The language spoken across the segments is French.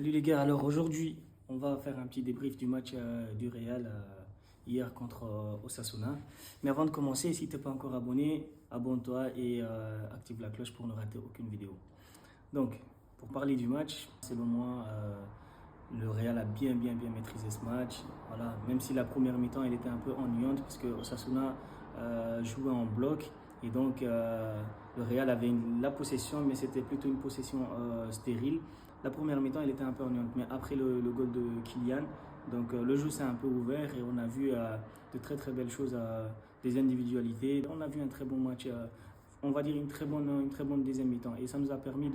Salut les gars, alors aujourd'hui on va faire un petit débrief du match du Real hier contre Osasuna. Mais avant de commencer, si tu n'es pas encore abonné, abonne-toi et active la cloche pour ne rater aucune vidéo. Donc, pour parler du match, selon moi, le Real a bien maîtrisé ce match. Voilà, même si la première mi-temps elle était un peu ennuyante parce que Osasuna jouait en bloc et donc le Real avait la possession, mais c'était plutôt une possession stérile. La première mi-temps elle était un peu ennuyante, mais après le goal de Kylian, donc le jeu s'est un peu ouvert et on a vu de très belles choses, des individualités. On a vu un très bon match. On va dire une très bonne deuxième mi-temps et ça nous a permis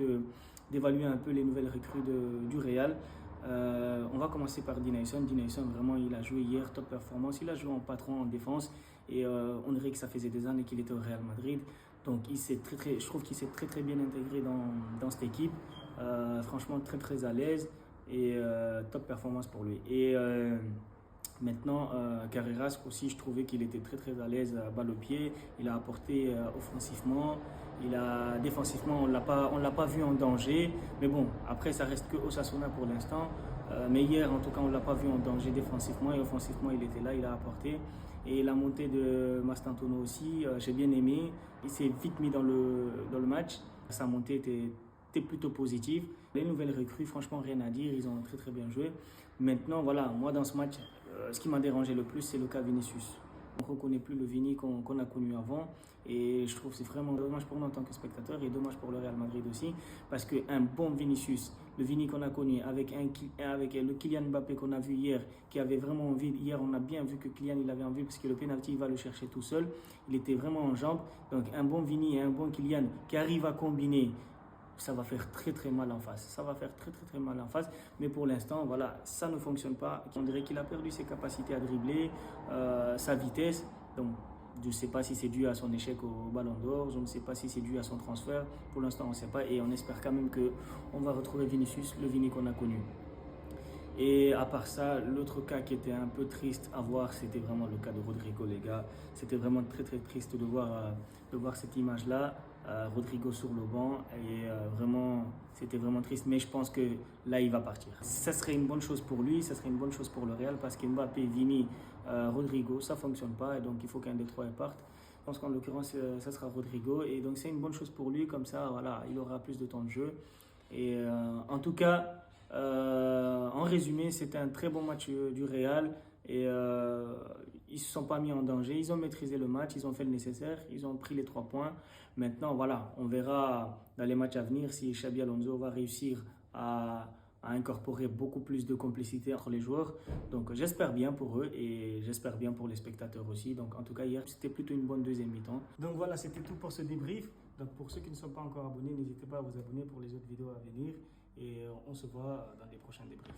d'évaluer un peu les nouvelles recrues du Real. On va commencer par Dinayson. Dinayson, vraiment, il a joué hier, top performance. Il a joué en patron en défense et on dirait que ça faisait des années qu'il était au Real Madrid. Donc, je trouve qu'il s'est très bien intégré dans cette équipe. Franchement, très à l'aise et top performance pour lui. Et maintenant, Carreras aussi, je trouvais qu'il était très à l'aise à balle au pied. Il a apporté offensivement. Défensivement, on l'a pas vu en danger. Mais bon, après, ça reste que Osasuna pour l'instant. Mais hier, en tout cas, on ne l'a pas vu en danger défensivement et offensivement, il était là, il a apporté. Et la montée de Mastantuono aussi, j'ai bien aimé. Il s'est vite mis dans le match. Sa montée était plutôt positive. Les nouvelles recrues, franchement, rien à dire. Ils ont très bien joué. Maintenant, voilà, moi, dans ce match, ce qui m'a dérangé le plus, c'est le cas Vinicius. On ne reconnaît plus le Vini qu'on a connu avant et je trouve que c'est vraiment dommage pour nous en tant que spectateurs et dommage pour le Real Madrid aussi parce qu'un bon Vinicius, le Vini qu'on a connu avec le Kylian Mbappé qu'on a vu hier qui avait vraiment envie, hier on a bien vu que Kylian il avait envie parce que le penalty il va le chercher tout seul, il était vraiment en jambes, donc un bon Vini et un bon Kylian qui arrive à combiner, ça va faire très mal en face. Ça va faire très mal en face. Mais pour l'instant, voilà, ça ne fonctionne pas. On dirait qu'il a perdu ses capacités à dribbler, sa vitesse. Donc, je ne sais pas si c'est dû à son échec au Ballon d'Or. Je ne sais pas si c'est dû à son transfert. Pour l'instant, on ne sait pas. Et on espère quand même qu'on va retrouver Vinicius, le Vini qu'on a connu. Et à part ça, l'autre cas qui était un peu triste à voir, c'était vraiment le cas de Rodrigo, les gars. C'était vraiment très triste de voir cette image-là. Rodrigo sur le banc et vraiment, c'était vraiment triste. Mais je pense que là, il va partir. Ça serait une bonne chose pour lui, ça serait une bonne chose pour le Real parce qu'Mbappé, Vini, Rodrigo, ça ne fonctionne pas. Et donc, il faut qu'un des trois parte. Je pense qu'en l'occurrence, ça sera Rodrigo. Et donc, c'est une bonne chose pour lui. Comme ça, voilà, il aura plus de temps de jeu. Et en tout cas, en résumé, c'était un très bon match du Real et ils ne se sont pas mis en danger. Ils ont maîtrisé le match, ils ont fait le nécessaire, ils ont pris les 3 points. Maintenant, voilà, on verra dans les matchs à venir si Xabi Alonso va réussir à incorporer beaucoup plus de complicité entre les joueurs. Donc j'espère bien pour eux et j'espère bien pour les spectateurs aussi. Donc en tout cas, hier, c'était plutôt une bonne deuxième mi-temps. Donc voilà, c'était tout pour ce débrief. Donc pour ceux qui ne sont pas encore abonnés, n'hésitez pas à vous abonner pour les autres vidéos à venir. Et on se voit dans les prochains débriefs.